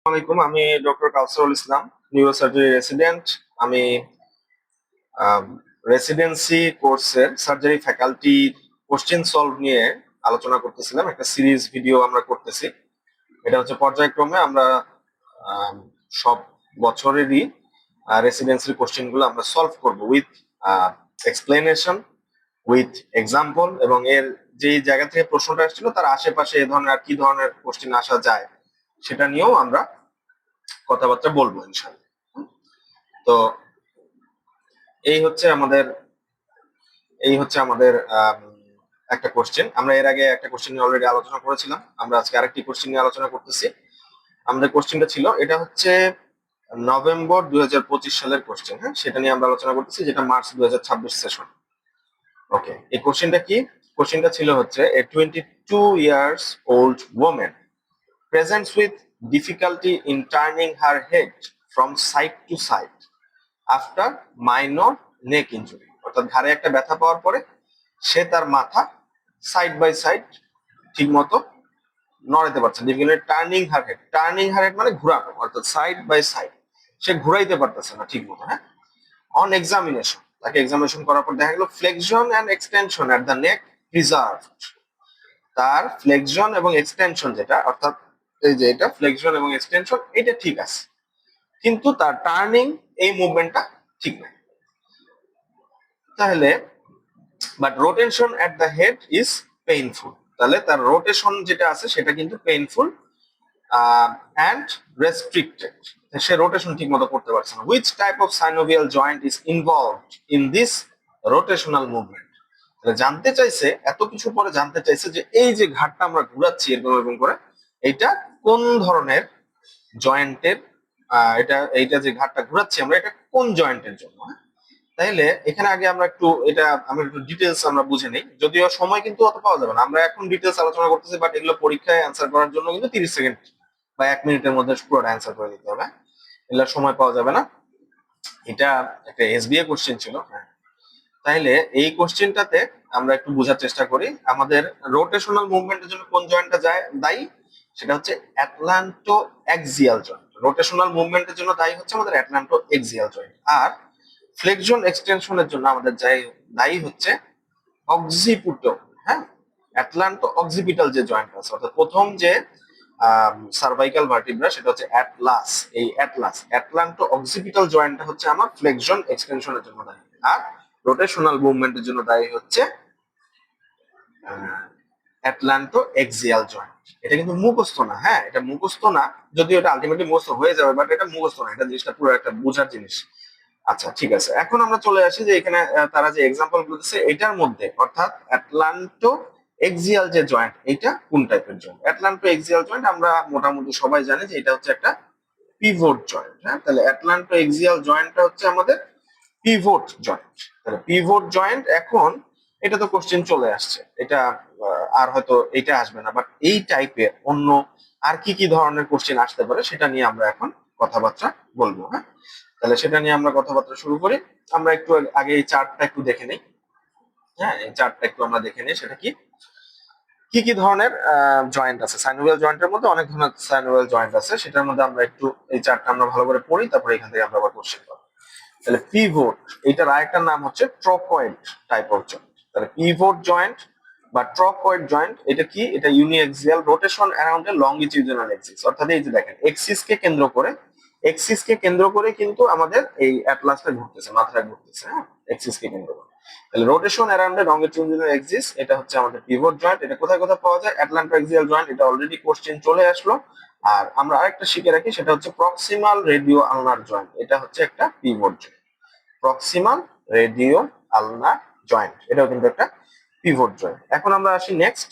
আসসালামাইকুম, আমি ডক্টর কাউসারুল ইসলাম, neurosurgery resident. আমি রেসিডেন্সি কোর্সের সার্জারি ফ্যাকাল্টি কোশ্চেন সলভ নিয়ে আলোচনা করতেছিলাম। একটা সিরিজ ভিডিও আমরা করতেছি। এটা হচ্ছে পর্যায়ক্রমে আমরা আম, সব বছরেরই রেসিডেন্সির কোশ্চেন গুলো আমরা সলভ করব উইথ এক্সপ্লেনেশন, উইথ এক্সাম্পল, এবং এর যে জায়গা থেকে প্রশ্নটা আসছিল তার আশেপাশে এ ধরনের আর কি ধরনের কোশ্চেন আসা যায় সেটা নিয়েও আমরা কথাবার্তা বলবো ইনশাআল্লাহ। তো এই হচ্ছে আমাদের এই হচ্ছে আমাদের একটা কোশ্চেন। আমরা এর আগে একটা কোশ্চেন নিয়ে অলরেডি আলোচনা করেছিলাম, আমরা আজকে আরেকটি কোশ্চেন নিয়ে আলোচনা করতেছি। আমাদের কোশ্চেনটা ছিল, এটা হচ্ছে নভেম্বর 2025 সালের কোশ্চেন। হ্যাঁ, সেটা নিয়ে আমরা আলোচনা করতেছি, যেটা মার্চ 2026 সেশন। ওকে, এই কোশ্চেনটা কি? কোশ্চেনটা ছিল হচ্ছে, এ 22 years old women presents with difficulty in turning her head from side to side after minor neck injury. অর্থাৎ ঘাড়ে একটা ব্যথা পাওয়ার পরে সে তার মাথা সাইড বাই সাইড ঠিক মতো নড়াইতে পারছে। টার্নিং হার হেড মানে ঘুরানো, অর্থাৎ সাইড বাই সাইড সে ঘুরাইতে পারতেছে না ঠিক মতো। হ্যাঁ, অন এক্সামিনেশন, তাকে এক্সামিনেশন করার পর দেখা গেল flexion and extension at the neck preserved. তার ফ্লেকশন এবং এক্সটেনশন, যেটা অর্থাৎ এই যে এটা ফ্লেকশন এবং এক্সটেনশন, এটা ঠিক আছে, কিন্তু তার টার্নিং এই মুভমেন্টটা ঠিক নাই। তাহলে but rotation at the head is painful, তাহলে তার রোটেশন যেটা আছে সেটা কিন্তু painful and restricted. Say rotation ঠিক মতো করতে পারছে না। Which type of synovial joint is involved in this rotational movement? জানতে চাইছে, এত কিছু পরে জানতে চাইছে যে এই যে ঘাটটা আমরা ঘুরাচ্ছি এরকম এরকম করে, এটা কোন ধরনের জয়েন্টের, এইটা যে ঘাটটা ঘুরাচ্ছি আমরা, এটা কোন জয়েন্টের জন্য। তাইলে এখানে আগে আমরা একটু ডিটেলস আমরা বুঝে নেই, যদিও সময় কিন্তু অত পাওয়া যাবে না, আমরা এখন ডিটেলস আলোচনা করতেছি, বাট এগুলো পরীক্ষায় অ্যান্সার করার জন্য কিন্তু 30 সেকেন্ড বা 1 মিনিটের মধ্যে পুরোটা অ্যান্সার করে দিতে হবে। এগুলো সময় পাওয়া যাবে না। এটা একটা এসবিএ কোশ্চেন ছিল। হ্যাঁ, তাইলে এই কোশ্চেনটাতে আমরা একটু বোঝার চেষ্টা করি, আমাদের রোটেশনাল মুভমেন্টের জন্য কোন জয়েন্টটা দায়ী। সেটা হচ্ছে অ্যাটলান্টো এক্সিয়াল জয়েন্ট। রোটেশনাল মুভমেন্টের জন্য দায়ী হচ্ছে আমাদের অ্যাটলান্টো এক্সিয়াল জয়েন্ট। আর ফ্লেকশন এক্সটেনশনের জন্য আমাদের দায়ী হচ্ছে অক্সিপিটাল। হ্যাঁ, অ্যাটলান্টো অক্সিপিটাল যে জয়েন্ট আছে, অর্থাৎ প্রথম যে সার্ভাইকাল ভার্টিব্রা, সেটা হচ্ছে অ্যাটলাস। এই অ্যাটলান্টো অক্সিপিটাল জয়েন্টটা হচ্ছে আমার ফ্লেকশন এক্সটেনশনের জন্য দায়ী। আর রোটেশনাল মুভমেন্টের জন্য দায়ী হচ্ছে অ্যাটলান্টো এক্সিয়াল জয়েন্ট। এটা কিন্তু মুখস্থ না। হ্যাঁ, এটা মুখস্থ না, যদিও এটা আলটিমেটলি মুখস্থ হয়ে যাবে, বাট এটা মুখস্থ না, এটা জিনিসটা পুরো একটা বোঝার জিনিস। আচ্ছা, ঠিক আছে, এখন আমরা চলে আসি যে এখানে তারা যে এক্সাম্পল বলতেছে এটার মধ্যে, অর্থাৎ অ্যাটলান্টো এক্সিয়াল যে জয়েন্ট, এটা কোন টাইপের জয়েন্ট? অ্যাটলান্টো এক্সিয়াল জয়েন্ট আমরা মোটামুটি সবাই জানি যে এটা হচ্ছে একটা পিভট জয়েন্ট। হ্যাঁ, তাহলে অ্যাটলান্টো এক্সিয়াল জয়েন্টটা হচ্ছে আমাদের পিভট জয়েন্ট। তাহলে পিভট জয়েন্ট, এখন এটা তো কোশ্চেন চলে আসছে, এটা আর হয়তো এটা আসবে না, বাট এই টাইপের অন্য আর কি কি ধরনের কোশ্চেন আসতে পারে সেটা নিয়ে আমরা এখন কথাবার্তা বলবো। হ্যাঁ, তাহলে সেটা নিয়ে আমরা কথাবার্তা শুরু করি। আমরা একটু আগে এই চার্টটা একটু দেখে নিই। হ্যাঁ, এই চার্টটা একটু আমরা দেখে নিই, সেটা কি কি কি ধরনের জয়েন্ট আছে। সাইনোভিয়াল জয়েন্টের মধ্যে অনেক ধরনের সাইনোভিয়াল জয়েন্ট আছে, সেটার মধ্যে আমরা একটু এই চার্টটা আমরা ভালো করে পড়ি, তারপরে এখান থেকে আমরা আবার কোশ্চেন পাবো। তাহলে পিভট, এটার আরেকটা নাম হচ্ছে ট্রকয়েড টাইপ অফ জয়েন্ট। তাহলে পিভট জয়েন্ট বা ট্রকয়েড জয়েন্ট, এটা কি? এটা uniaxial rotation around a longitudinal axis. অর্থাৎ এই যে দেখেন, এক্সিস কে কেন্দ্র করে কিন্তু আমাদের এই অ্যাটলাসটা ঘুরতেছে, মাথাটা ঘুরতেছে। হ্যাঁ, এক্সিস কে কেন্দ্র করে। তাহলে rotation around a longitudinal axis, এটা হচ্ছে আমাদের পিভট জয়েন্ট। এটা কোথায় কোথায় পাওয়া যায়? অ্যাটলান্টো এক্সিয়াল জয়েন্ট, এটা অলরেডি কোশ্চেন চলে আসলো। আর আমরা আরেকটা শিখে রাখি, সেটা হচ্ছে প্রক্সিমাল রেডিও আলনার জয়েন্ট, এটা হচ্ছে একটা pivot joint. Proximal radio ulnar joint, এটাও কিন্তু একটা পিভট জয়েন্ট। এখন আমরা আসি next,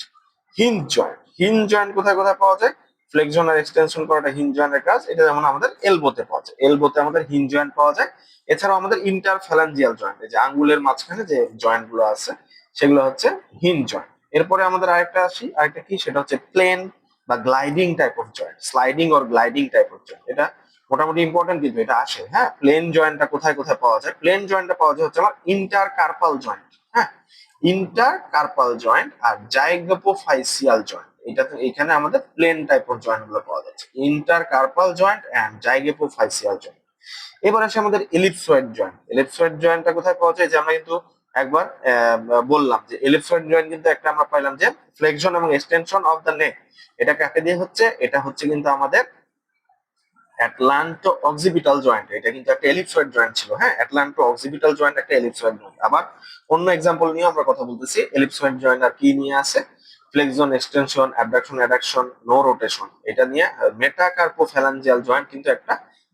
hinge joint. Hinge joint কোথায় কোথায় পাওয়া যায়? ফ্লেকশন আর এক্সটেনশন করাটা হিঞ্জ জয়েন্টের কাজ। এটা যেমন আমাদের এলবোতে পাওয়া যায়, এলবোতে আমাদের হিঞ্জ জয়েন্ট পাওয়া যায়। এছাড়াও আমাদের ইন্টারফ্যালাঞ্জিয়াল জয়েন্ট, এই যে আঙ্গুলের মাঝখানে যে জয়েন্ট গুলো আছে সেগুলো হচ্ছে হিঞ্জ জয়েন্ট। এরপরে আমাদের আরেকটা কি, সেটা হচ্ছে প্লেন বা gliding type of joint, sliding or gliding type of joint. এটা মোটামুটি ইম্পর্টেন্ট, কিন্তু এটা আসে। হ্যাঁ, প্লেন জয়েন্টটা কোথায় কোথায় পাওয়া যায়? প্লেন জয়েন্টটা পাওয়া যায় হচ্ছে আমার ইন্টারকার্পাল জয়েন্ট। হ্যাঁ, ইন্টারকার্পাল জয়েন্ট আর জাইগোপোফাইসিয়াল জয়েন্ট, এখানে আমাদের প্লেন টাইপ অফ জয়েন্ট গুলো পাওয়া যাচ্ছে, ইন্টারকার্পাল জয়েন্ট এন্ড জাইগোপোফাইসিয়াল জয়েন্ট। এবার আসে আমাদের এলিপসয়েড জয়েন্ট। এলিপসয়েড জয়েন্টটা কোথায় পাওয়া যায়, যে আমরা কিন্তু একবার বললাম যে এলিপসয়েড জয়েন্ট কিন্তু একটা আমরা পাইলাম যে ফ্লেকশন এবং এক্সটেনশন অফ দ্য নেক, এটা কাকে দিয়ে হচ্ছে, এটা হচ্ছে কিন্তু আমাদের অ্যাটলান্টো অক্সিপিটাল জয়েন্ট। এটা কিন্তু একটা এলিপসয়েড জয়েন্ট ছিল। হ্যাঁ, অ্যাটলান্টো অক্সিপিটাল জয়েন্ট একটা এলিপসয়েড জয়েন্ট। আবার অন্য এক্সাম্পল নিয়ে আমরা কথা বলতেছি, এলিপসয়েড জয়েন্ট আর কি নিয়ে আছে, flexion, extension, abduction, adduction, no rotation, এটা নিয়ে। মেটাকার্পোফ্যালাঞ্জিয়াল জয়েন্ট কিন্তু একটা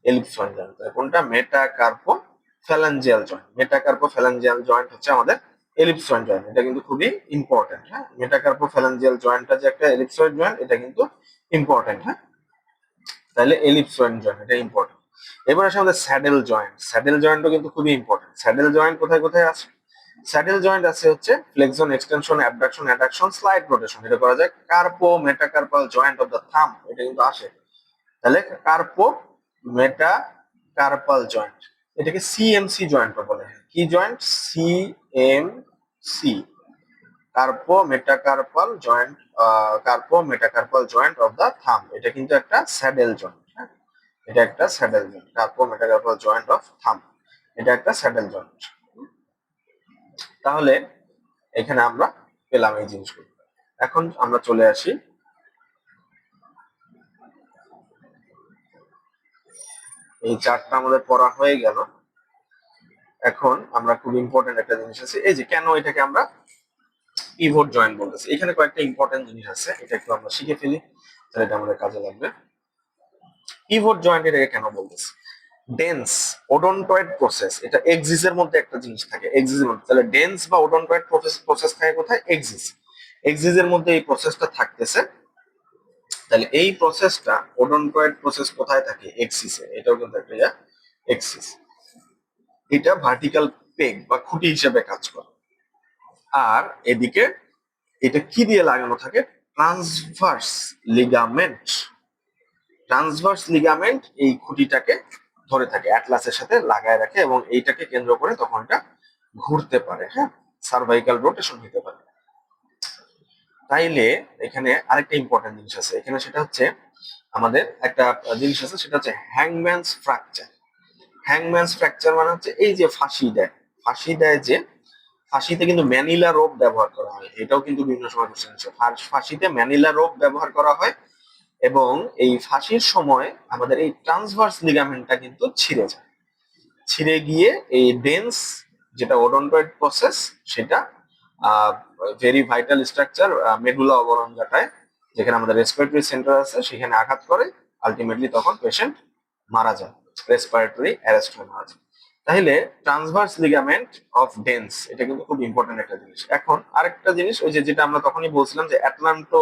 এলিপসয়েড জয়েন্ট। কোনটা? মেটাকার্পোফ্যালাঞ্জিয়াল জয়েন্ট। মেটাকার্পোফ্যালাঞ্জিয়াল জয়েন্ট হচ্ছে আমাদের এলিপসয়েড জয়েন্ট। এটা কিন্তু খুবই ইম্পর্টেন্ট। হ্যাঁ, মেটাকার্পোফ্যালাঞ্জিয়াল জয়েন্টটা যে একটা এলিপসয়েড জয়েন্ট, এটা কিন্তু ইম্পর্টেন্ট। হ্যাঁ, তাহলে এলিপসয়েড জয়েন্ট এটা ইম্পর্টেন্ট। এবার আসে আমাদের স্যাডেল জয়েন্ট। স্যাডেল জয়েন্টও কিন্তু খুবই ইম্পর্টেন্ট। স্যাডেল জয়েন্ট কোথায় কোথায় আছে? স্যাডেল জয়েন্ট আছে হচ্ছে flexion, extension, abduction, adduction, slide rotation. এটা করা যায় carpo metacarpal joint of the thumb, এটা কিন্তু আসে। তাহলে কার্পো মেটাকার্পাল জয়েন্ট, এটাকে সিএমসি জয়েন্ট বলে। কি joint? CMC, carpo metacarpal joint. Carpo metacarpal joint of the thumb, এটা কিন্তু একটা স্যাডেল জয়েন্ট। এটা একটা saddle joint, carpo metacarpal joint of thumb, এটা একটা স্যাডেল জয়েন্ট। তাহলে এখানে আমরা পেলাম এই জিনিসগুলো। এখন আমরা চলে আসি, এই চারটা আমাদের পড়া হয়ে গেল। এখন আমরা খুব ইম্পর্টেন্ট একটা জিনিস আছে, এই যে কেন এটাকে আমরা পিভট জয়েন্ট বলতেছি। এখানে কয়েকটা ইম্পর্টেন্ট জিনিস আছে, এটা একটু আমরা শিখে ফেলি, তাহলে এটা আমাদের কাজে লাগবে। পিভট জয়েন্ট এটাকে কেন বলতেছি? ডেন্স ওডন্টয়েড প্রসেস, এটা এক্সিসের মধ্যে একটা জিনিস থাকে, এক্সিসের মধ্যে। তাহলে ডেন্স বা ওডন্টয়েড প্রসেস থাকে কোথায়? এক্সিস। এক্সিসের মধ্যে এই প্রসেসটা থাকতেছে। তাহলে এই প্রসেসটা ওডন্টয়েড প্রসেস কোথায় থাকে? এক্সিসে। এটাও কিন্তু একটা এক্সিস। এটা ভার্টিক্যাল পেগ বা খুঁটি হিসেবে কাজ করে। আর এদিকে এটা কি দিয়ে লাগানো থাকে? Transverse ligament. ট্রান্সভার্স লিগামেন্ট এই খুঁটিটাকে ধরে থাকে, অ্যাটলাসের সাথে লাগায় রাখে, এবং এইটাকে কেন্দ্র করে তখন এটা ঘুরতে পারে। হ্যাঁ, সার্ভাইকাল রোটেশন হতে পারে। তাইলে এখানে আরেকটা ইম্পর্টেন্ট জিনিস আছে এখানে, সেটা হচ্ছে আমাদের একটা জিনিস আছে, সেটা হচ্ছে হ্যাংম্যানস ফ্র্যাকচার। হ্যাংম্যানস ফ্র্যাকচার মানে হচ্ছে এই যে ফাঁসি দেয়, ফাঁসি দেয় যে, ফাঁসিতে কিন্তু ম্যানিলা রোপ ব্যবহার করা হয়। এটাও কিন্তু বিভিন্ন সময় কোশ্চেন আছে, ফাঁসিতে ম্যানিলা রোপ ব্যবহার করা হয়, এবং এই ফাঁসির সময় আমাদের এই ট্রান্সভার্স লিগামেন্টটা কিন্তু ছিঁড়ে যায়। ছিঁড়ে গিয়ে এই ডেন্স, যেটা ওডন্টয়েড প্রসেস, সেটা ভেরি ভাইটাল স্ট্রাকচার মেডুলা অবলঙ্গাটায়, যেখানে আমাদের রেসপিরেটরি সেন্টার আছে, সেখানে আঘাত করে। আলটিমেটলি তখন পেশেন্ট মারা যায়, রেসপিরেটরি অ্যারেস্ট হয়ে মারা যায়। তাহলে ট্রান্সভার্স লিগামেন্ট অফ ডেন্স, এটা কিন্তু খুব ইম্পর্টেন্ট একটা জিনিস। এখন আরেকটা জিনিস, ওই যে যেটা আমরা তখনই বলছিলাম যে অ্যাটলান্টো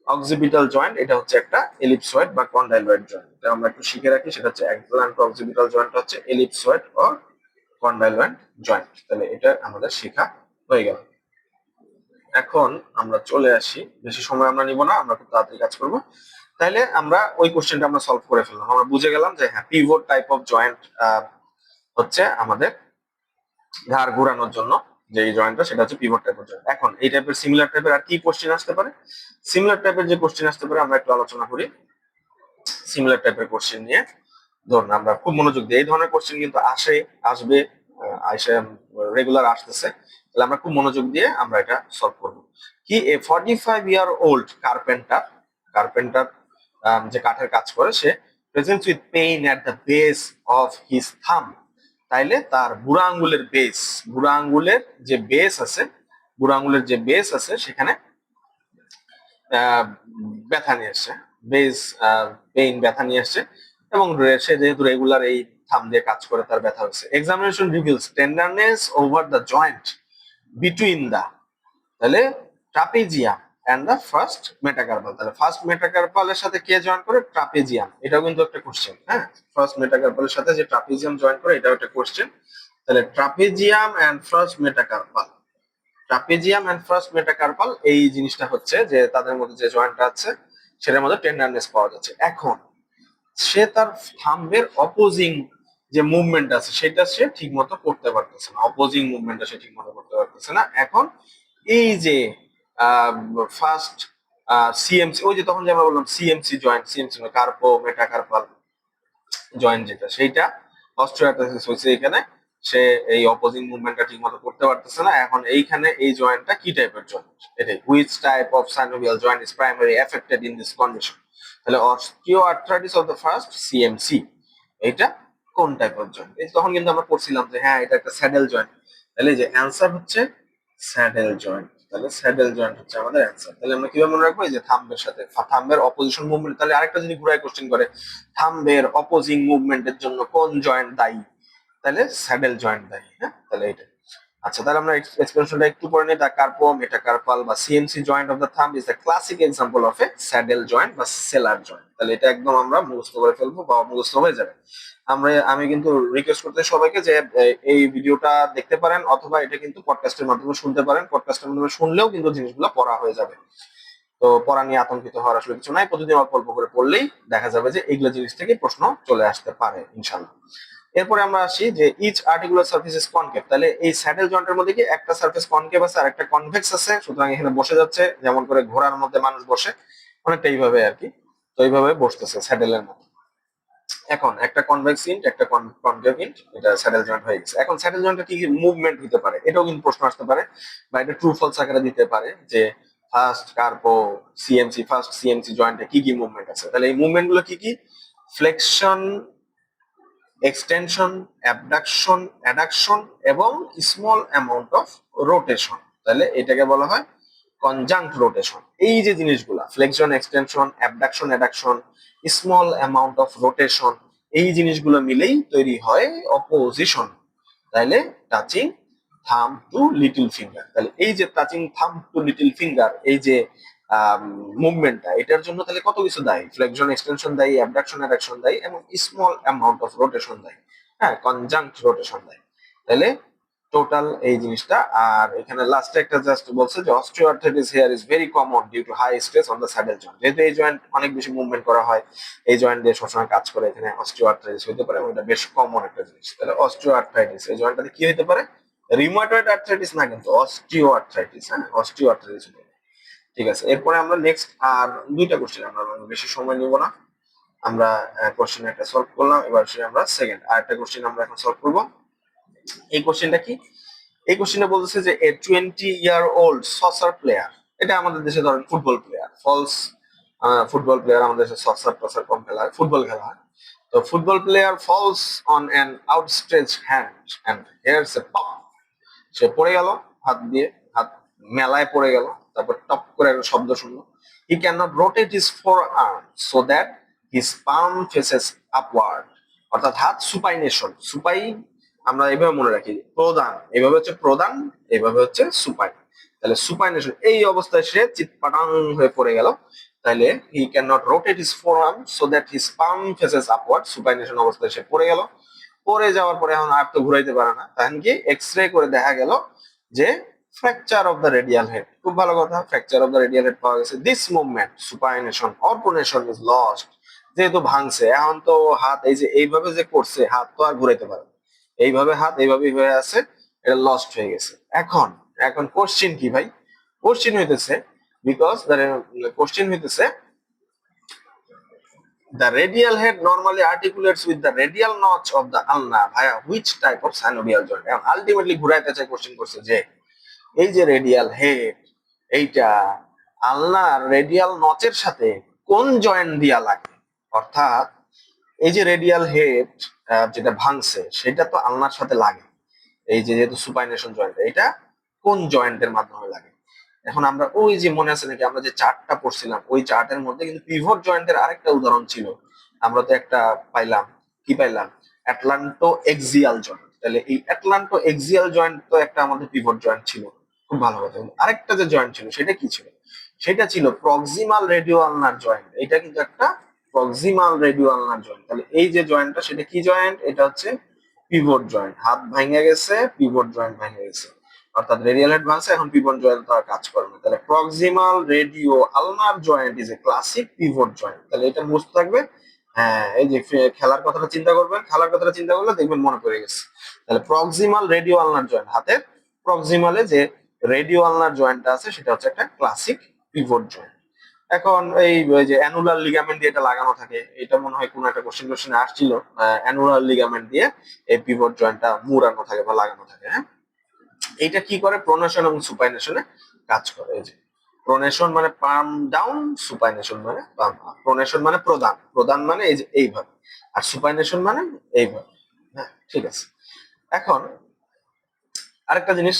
অক্সিপিটাল জয়েন্ট, এটা হচ্ছে একটা এলিপসয়েড বা কন্ডাইলয়েড জয়েন্ট। এটা আমরা একটু শিখে রাখি, সেটা হচ্ছে অ্যাটলান্টো অক্সিপিটাল জয়েন্ট হচ্ছে এলিপসয়েড অর কন্ডাইলয়েড জয়েন্ট। তাহলে এটা আমাদের শেখা হয়ে গেল। এখন আমরা চলে আসি, বেশি সময় আমরা নিব না, আমরা খুব তাড়াতাড়ি কাজ করব। তাইলে আমরা ওই কোশ্চেনটা আমরা সলভ করে ফেললাম। আমরা বুঝে গেলাম যে হ্যাঁ, পিভট টাইপ অফ জয়েন্ট হচ্ছে আমাদের ঘাড় ঘোরানোর জন্য যে জয়েন্টটা, সেটা হচ্ছে পিভট টাইপের জয়েন্ট। এখন এই টাইপের সিমিলার টাইপের আর কি কোশ্চেন আসতে পারে? সিমিলার টাইপের যে কোশ্চেন আসতে পারে আমরা একটু আলোচনা করি। সিমিলার টাইপের কোশ্চেন নিয়ে ধরুন আমরা খুব মনোযোগ দিই, এই ধরনের কোশ্চেন কিন্তু আসবে, আসে, রেগুলার আসতেছে। তাহলে আমরা খুব মনোযোগ দিয়ে আমরা এটা সলভ করব। কি, এ 45-year-old কার্পেন্টার, কার্পেন্টার যে কাঠের কাজ করে, সে present with pain at the base of his thumb. তাইলে তার বুড়া আঙ্গুলের বেস, বুড়া আঙ্গুলের যে বেস আছে, বুড়া আঙ্গুলের যে বেস আছে, সেখানে ব্যথা নিয়ে আসছে, বেস পেইন, ব্যথা নিয়ে আসছে, এবং সে যেহেতু রেগুলার এই থাম দিয়ে কাজ করে, তার ব্যথা হচ্ছে। Examination reveals tenderness over the joint between the, তাহলে trapezium and the first metacarpal. তাহলে ফার্স্ট মেটাকার্পালের সাথে কে জয়েন করে? ট্রাপিজিয়াম। এটাও কিন্তু একটা কোশ্চেন। হ্যাঁ, ফার্স্ট মেটাকার্পালের সাথে যে ট্রাপিজিয়াম জয়েন করে, এটাও একটা কোশ্চেন। তাহলে trapezium and first metacarpal, trapezium and first metacarpal, এই জিনিসটা হচ্ছে যে তাদের মধ্যে যে জয়েন্টটা আছে, সেটার মধ্যে টেন্ডারনেস পাওয়া যাচ্ছে। এখন সে তার থাম্বের অপোজিং যে মুভমেন্ট আছে, সেটা সে ঠিক মতো করতে পারতেছে না, অপোজিং মুভমেন্টটা সে ঠিক মতো করতে পারতেছে না। এখন এই যে ফার্স্ট সিএমসি, ওই যে তখন যে আমরা বললাম CMC joint, CMC carpo metacarpal joint যেটা, সেইটা অস্টিওআর্থ্রাইটিস হয়েছে এখানে। সে এই অপোজিং মুভমেন্টটা ঠিক মতো করতে পারতেছে না। এখন এইখানে এই জয়েন্টটা কি টাইপের জয়েন্ট, এটাই which type of synovial joint is primary affected in this condition. তাহলে osteoarthritis of the first CMC, এইটা কোন টাইপ অফ জয়েন্ট? এই তখন কিন্তু আমরা পড়ছিলাম যে হ্যাঁ এটা একটা স্যাডেল জয়েন্ট। তাহলে যে অ্যান্সার হচ্ছে স্যাডেল জয়েন্ট। তাহলে স্যাডেল জয়েন্ট হচ্ছে আমাদের অ্যান্সার। তাহলে আমরা কিভাবে মনে রাখবো? এই যে থাম্বের সাথে থাম্বের অপোজিশন মুভমেন্ট। তাহলে আরেকটা যদি ঘুরায় কোশ্চেন করে থাম্বের অপোজিং মুভমেন্টের জন্য কোন জয়েন্ট দায়ী, তাহলে স্যাডেল জয়েন্ট দায়ী। হ্যাঁ, তাহলে এটা। আচ্ছা, তাহলে আমরা এক্সপ্লেনেশনটা একটু পরে নিই। দা কার্পো মেটাকার্পাল বা CMC joint of the thumb is the classic example of A saddle joint বা সেলার জয়েন্ট। তাহলে এটা একদম আমরা মুখস্থ করে ফেলবো বা মুখস্থ হয়ে যাবে। আমি কিন্তু রিকোয়েস্ট করতে সবাইকে যে এই ভিডিওটা দেখতে পারেন, অথবা এটা কিন্তু পডকাস্টের মাধ্যমে শুনতে পারেন। পডকাস্টের মাধ্যমে শুনলেও কিন্তু জিনিসগুলো পড়া হয়ে যাবে। তো পড়া নিয়ে আতঙ্কিত হওয়ার আসলে কিছু নাই। প্রতিদিন অল্প অল্প করে পড়লেই দেখা যাবে যে এইগুলো জিনিস থেকে প্রশ্ন চলে আসতে পারে ইনশাল্লাহ। এরপরে আমরা আসি যে each articular surface is concave. তাহলে এই স্যাডেল জয়েন্টের মধ্যে কি একটা সারফেস কনকেভ আছে আর একটা কনভেক্স আছে। সুতরাং এখানে বসে যাচ্ছে যেমন করে ঘোড়ার মধ্যে মানুষ বসে, অনেকটা এইভাবে আর কি। তো এইভাবে বসতেছে স্যাডেলের মধ্যে। এখন একটা কনভেক্স ইন্ট একটা কনকেভ ইন্ট, এটা স্যাডেল জয়েন্ট হয়ে গেছে। এখন স্যাডেল জয়েন্টে কি কি মুভমেন্ট হতে পারে, এটাও কিন্তু প্রশ্ন আসতে পারে, বা এটা ট্রু ফলস আকারে দিতে পারে যে ফার্স্ট সিএমসি জয়েন্টে কি কি মুভমেন্ট আছে। তাহলে এই মুভমেন্ট গুলো কি কি? ফ্লেকশন, এক্সটেনশন, অ্যাবডাকশন, অ্যাডাকশন এবং স্মল অ্যামাউন্ট অফ রোটেশন। তাহলে এটাকে বলা হয় কনজাংক্ট রোটেশন। এই যে জিনিসগুলা flexion, extension, abduction, addiction, small amount of rotation, এই জিনিসগুলো মিলেই তৈরি হয় অপোজিশন। তাহলে টাচিং থাম টু লিটল ফিঙ্গার। তাহলে এই যে টাচিং থাম টু লিটল ফিঙ্গার, এই যে মুভমেন্টটা, এটার জন্য তাহলে কত কিছু দায়ী? ফ্লেকশন, এক্সটেনশন দায়ী, অ্যাবডাকশন, অ্যাডাকশন দায়ী এবং স্মল অ্যামাউন্ট অফ রোটেশন দায়ী। হ্যাঁ, কনজাংক্ট রোটেশন দায়ী। তাহলে টোটাল এই জিনিসটা। আর এখানে লাস্টে একটা জাস্ট বলছে যে osteoarthritis here is very common due to high stress on the saddle joint. যেহেতু এই জয়েন্ট অনেক বেশি মুভমেন্ট করা হয়, এই জয়েন্ট দিয়ে সবসময় কাজ করে, এখানে অস্টিওআর্থ্রাইটিস হতে পারে এবং এটা বেশ কমন একটা জিনিস। তাহলে অস্টিওআর্থ্রাইটিস এই জয়েন্টটাতে কি হতে পারে? রিউমাটয়েড আর্থ্রাইটিস না, কিন্তু অস্টিওআর্থ্রাইটিস। হ্যাঁ, অস্টিওআর্থ্রাইটিস হতে পারে। ঠিক আছে, এরপরে আমরা নেক্সট আর দুইটা কোশ্চেন, আমরা বেশি সময় নিব না। আমরা কোশ্চেন একটা সলভ করলাম, এবার আমরা সেকেন্ড আর একটা কোশ্চেন আমরা এখন সলভ করব। এই কোশ্চেনটা কি? এই কোশ্চেনে বলতেছে যে এ 20-year-old সসার প্লেয়ার, এটা আমাদের দেশে ধরেন football player, false football player, আমাদের দেশে সসার টসার কম খেলা হয়, ফুটবল খেলা হয়। তো football player falls on an outstretch hand and hears a pop. সে পড়ে গেল, হাত মেলায় পড়ে গেল, তারপর টপ করে একটা শব্দ শুনলো। হি can not rotate his forearm so that his palm faces upward. অর্থাৎ হাত সুপাইনেশন, সুপাই আমরা এইভাবে মনে রাখি, প্রদান এইভাবে হচ্ছে প্রদান, এইভাবে হচ্ছে সুপাই। তাহলে সুপাইনেশন, এই অবস্থায় সে চিৎপাটাং হয়ে পড়ে গেল। তাহলে he can not rotate his forearm so that his palm faces upward, supination অবস্থায় সে পড়ে গেল। পরে যাওয়ার পরে এখন আর তো ঘুরাইতে পারে না, তখন কি এক্স-রে করে দেখা গেল যে fracture of the radial head. খুব ভালো কথা, fracture of the radial head পাওয়া গেছে। This movement supination or pronation is lost. যেহেতু ভাঙছে, এখন তো হাত এই যে এইভাবে যে করছে, হাত তো আর ঘুরাইতে পারে না, এইভাবে হাত এইভাবেই হয়ে আছে, এটা লস্ট হয়ে গেছে। এখন এখন কোশ্চিন কি ভাই? কোশ্চিন হইতেছে বিকজ কোশ্চিন হইতেছে the radial head normally articulates with the radial notch of the ulna via which type of synovial joint? এখন আলটিমেটলি ঘুরাইতে চাই, কোশ্চেন করছে যে এই যে রেডিয়াল হেড, এইটা আলনার রেডিয়াল নচের সাথে কোন জয়েন্ট দিয়া লাগে। অর্থাৎ এই যে রেডিয়াল হেড যেটা ভাঙছে, সেটা তো আলনার সাথে লাগে। এই যে যেহেতু সুপাইনেশন জয়েন্ট, এটা কোন জয়েন্টের মাধ্যমে লাগে? এখন আমরা ওই যে মনে আছে নাকি আমরা যে চার্টটা পড়ছিলাম, ওই চার্টের মধ্যে কিন্তু পিভট জয়েন্টের আরেকটা উদাহরণ ছিল। আমরা তো একটা পাইলাম, কি পাইলাম? অ্যাটলান্টো এক্সিয়াল জয়েন্ট। তাহলে এই অ্যাটলান্টো এক্সিয়াল জয়েন্ট তো একটা আমাদের পিভট জয়েন্ট ছিল। খুব ভালো কথা। আরেকটা যে জয়েন্ট ছিল সেটা কি ছিল? সেটা ছিল প্রক্সিমাল রেডিও আলনার জয়েন্ট। এটা কিন্তু একটা প্রক্সিমাল রেডিও আলনার জয়েন্ট। তাহলে এই যে জয়েন্টটা, সেটা কি জয়েন্ট? এটা হচ্ছে পিভট জয়েন্ট। হাত ভাঙে গেছে, পিভট জয়েন্ট ভেঙে গেছে, অর্থাৎ রেডিয়াল হেড ভাঙছে, এখন পিভট জয়েন্ট তো আর কাজ করে না। তাহলে proximal radio ulnar joint is a classic pivot joint. তাহলে এটা বুঝতে থাকবে। হ্যাঁ, এই যে খেলার কথাটা চিন্তা করবেন, খেলার কথাটা চিন্তা করলে দেখবেন মনে পড়ে গেছে। তাহলে প্রক্সিমাল রেডিও আলনার জয়েন্ট, হাতের প্রক্সিমালে যে রেডিও আলনার জয়েন্টটা আছে, সেটা হচ্ছে একটা ক্লাসিক পিভট জয়েন্ট। এখন ওই যে অ্যানুলার লিগামেন্ট দিয়ে এটা লাগানো থাকে, এটা মনে হয় কোনো একটা কোশ্চেনে আসছিল, অ্যানুলার লিগামেন্ট দিয়ে এই পিভট জয়েন্টটা মুড়ানো থাকে বা লাগানো থাকে। হ্যাঁ, এইটা কি করে? প্রোনেশন এবং সুপাইনেশনে কাজ করে। এই যে প্রোনেশন মানে পাম ডাউন, সুপাইনেশন মানে পাম আপ। প্রোনেশন মানে প্রদান, প্রদান মানে এই যে এইভাবে, আর সুপাইনেশন মানে এইভাবে। হ্যাঁ, ঠিক আছে। এখন আরেকটা জিনিস,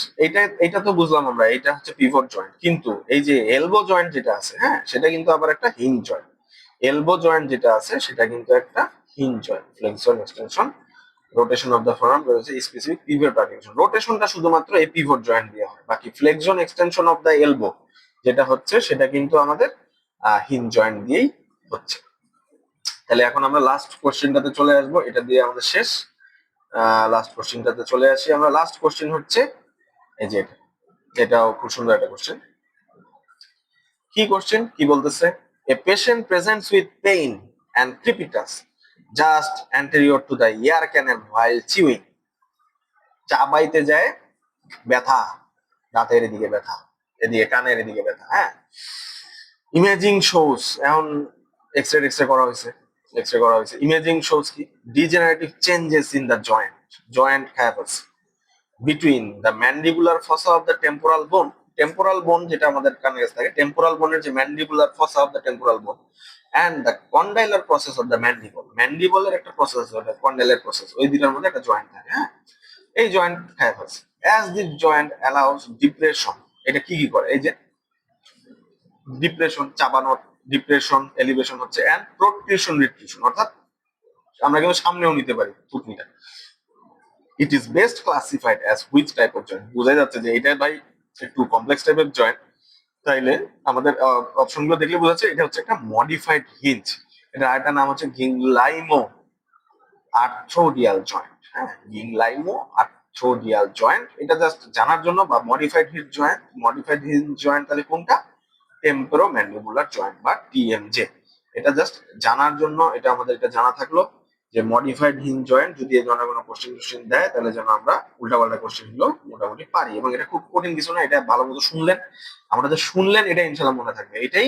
এইটা তো বুঝলাম আমরা, এটা হচ্ছে পিভট জয়েন্ট, কিন্তু এই যে এলবো জয়েন্ট যেটা আছে, হ্যাঁ, সেটা কিন্তু আবার একটা হিঞ্জ জয়েন্ট। এলবো জয়েন্ট যেটা আছে সেটা কিন্তু একটা hinge joint. Flexion, extension, rotation of the forum রয়েছে স্পেসিফিক পিভট অর্গানাইজেশন। রোটেশনটা শুধুমাত্র এই পিভট জয়েন্ট দিয়ে হয়, বাকি flexion, extension of the elbow যেটা হচ্ছে সেটা কিন্তু আমাদের হিঞ্জ জয়েন্ট দিয়েই হচ্ছে। তাহলে এখন আমরা লাস্ট কোশ্চেনটাতে চলে আসবো, এটা দিয়ে আমাদের শেষ। লাস্ট কোশ্চেনটাতে চলে আসি আমরা। লাস্ট কোশ্চেন হচ্ছে এই যে এটাও খুব সুন্দর একটা কোশ্চেন। কি কোশ্চেন কি বলতেছে? A patient presents with pain and crepitus just anterior to the ear canal while chewing. চাবাইতে যায়, ব্যথা, দাঁতের এদিকে ব্যথা, এদিকে কানের এদিকে ব্যথা। হ্যাঁ, ইমেজিং শোস, এখন এক্সরে করা হয়েছে, ইমেজিং শোস কি degenerative changes in the joint হ্যাভেলস between the mandibular fossa of the temporal bone. Temporal bone যেটা আমাদের কানে কাছে থাকে, টেম্পোরাল বোনের যে mandibular fossa of the temporal bone and the condylar process of the mandible. ম্যান্ডিবলের একটা প্রসেস, কন্ডাইলার প্রসেস, ওই দুটার মধ্যে একটা জয়েন্ট থাকে। হ্যাঁ, এই জয়েন্ট হ্যাভেলস as this joint allows depression. এটা কি কি করে? এই যে ডিপ্রেশন, চাবানো, ডিপ্রেশন, এলিভেশন হচ্ছে, এন্ড প্রোট্রুশন, রিট্রুশন, অর্থাৎ আমরা কিন্তু সামনেও নিতে পারি থুতনিটা। It is best classified as which type of joint. বোঝা যাচ্ছে যে এটা ভাই একটু কমপ্লেক্স টাইপের জয়েন্ট। তাইলে আমাদের অপশনগুলো দেখলে বোঝা যাচ্ছে এটা হচ্ছে একটা মডিফাইড হিঞ্জ। এটা আরেকটা নাম হচ্ছে গিংলাইমো আর্থ্রোডিয়াল জয়েন্ট। হ্যাঁ, গিংলাইমো আর্থ্রোডিয়াল জয়েন্ট, এটা জাস্ট জানার জন্য। বা modified hinge joint, modified hinge joint তাহলে কোনটা? টেম্পোরোম্যান্ডিবুলার জয়েন্ট বা টিএমজে। এটা জাস্ট জানার জন্য, এটা আমাদের এটা জানা থাকলো যে মডিফাইড হিঞ্জ জয়েন্ট যদি এই ধরনের কোনো কোশ্চেন দেয় তাহলে যেন আমরা উল্টাপাল্টা কোশ্চেন গুলো মোটামুটি পারি। এবং এটা খুব কঠিন কিছু না, এটা ভালো মতো শুনলেন, আমরা যে শুনলেন এটা ইনশাল্লাহ মনে থাকবে। এটাই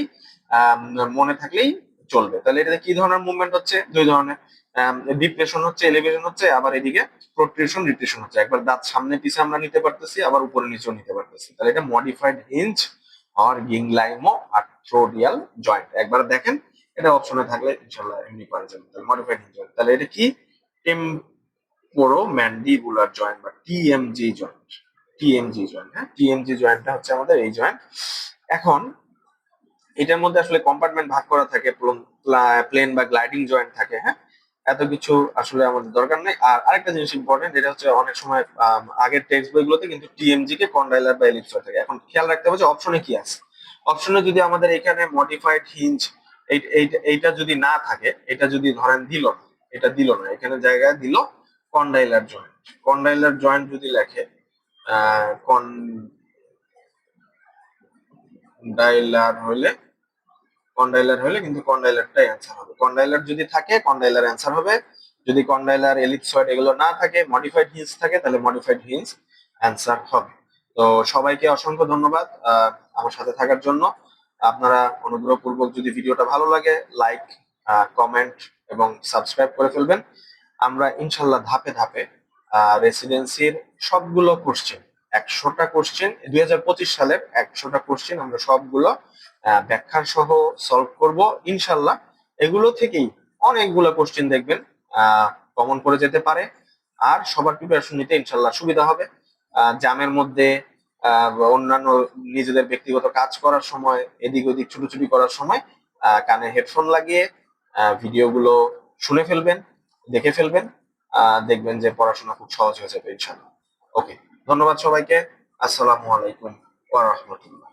মনে থাকলেই চলবে। তাহলে এটাতে কি ধরনের মুভমেন্ট হচ্ছে? দুই ধরনের, ডিপ্রেশন হচ্ছে, এলিভেশন হচ্ছে, আবার এদিকে প্রোট্রুশন, রিট্রুশন হচ্ছে। একবার দাঁত সামনে পিছে আমরা নিতে পারতেছি, আবার উপরে নিচেও নিতে পারতেছি। তাহলে এটা মডিফাইড হিঞ্জ আর গিংলাইমো আর্থ্রোডিয়াল জয়েন্ট। একবার দেখেন, এটা অপশনে থাকলে ইনশাআল্লাহ এমনি পারা যাবে। তাহলে মডিফাইড হিঞ্জ জয়েন্ট, তাহলে এটা কি? টেম্পোরোম্যান্ডিবুলার জয়েন্ট বা টিএমজি জয়েন্ট। টিএমজি জয়েন্ট, হ্যাঁ, টিএমজি জয়েন্টটা হচ্ছে আমাদের এই জয়েন্ট। এখন এটার মধ্যে আসলে কম্পার্টমেন্ট ভাগ করা থাকে, প্লেন বা গ্লাইডিং জয়েন্ট থাকে। হ্যাঁ, এত কিছু আসলে আমাদের দরকার নেই। আর আরেকটা জিনিস ইম্পর্টেন্ট, এটা হচ্ছে অনেক সময় আগের টেক্সট বইগুলোতে কিন্তু টিএমজি কে কন্ডাইলার বা এলিপসয়েড থাকে। এখন খেয়াল রাখতে হবে যে অপশনে কি আছে। অপশনে যদি আমাদের এখানে মডিফাইড হিঞ্জ এইটা যদি না থাকে, এটা যদি ধরেন দিল না, এটা দিল না, এখানে জায়গায় দিল কন্ডাইলার জয়েন্ট। কন্ডাইলার জয়েন্ট যদি লেখে, কন্ডাইলার হলে, কিন্তু কন্ডাইলারটাই অ্যান্সার হবে। কন্ডাইলার যদি থাকে কন্ডাইলার অ্যান্সার হবে। যদি কন্ডাইলার, এলিপসয়েড এগুলো না থাকে, মডিফাইড হিঞ্জ থাকে, তাহলে মডিফাইড হিঞ্জ অ্যান্সার হবে। তো সবাইকে অসংখ্য ধন্যবাদ আমার সাথে থাকার জন্য। আপনারা অনুগ্রহপূর্বক যদি ভিডিওটা ভালো লাগে লাইক, কমেন্ট এবং সাবস্ক্রাইব করে ফেলবেন। আমরা ইনশাল্লাহ ধাপে ধাপে রেসিডেন্সির সবগুলো কোশ্চেন, 100টা কোশ্চেন, 2025 সালের 100টা কোশ্চেন আমরা সবগুলো ব্যাখ্যা সহ সলভ করব ইনশাল্লাহ। এগুলো থেকেই অনেকগুলো কোশ্চেন দেখবেন কমন করে যেতে পারে, আর সবার প্রিপারেশন নিতে ইনশাল্লাহ সুবিধা হবে। জামের মধ্যে বা অন্যান্য নিজেদের ব্যক্তিগত কাজ করার সময়, এদিক ওদিক ছুটোছুটি করার সময় কানে হেডফোন লাগিয়ে ভিডিওগুলো শুনে ফেলবেন, দেখে ফেলবেন। দেখবেন যে পড়াশোনা খুব সহজ হয়ে যাবে ইনশাল্লাহ। ওকে, ধন্যবাদ সবাইকে। আসসালামু আলাইকুম ওয়া রাহমাতুল্লাহ।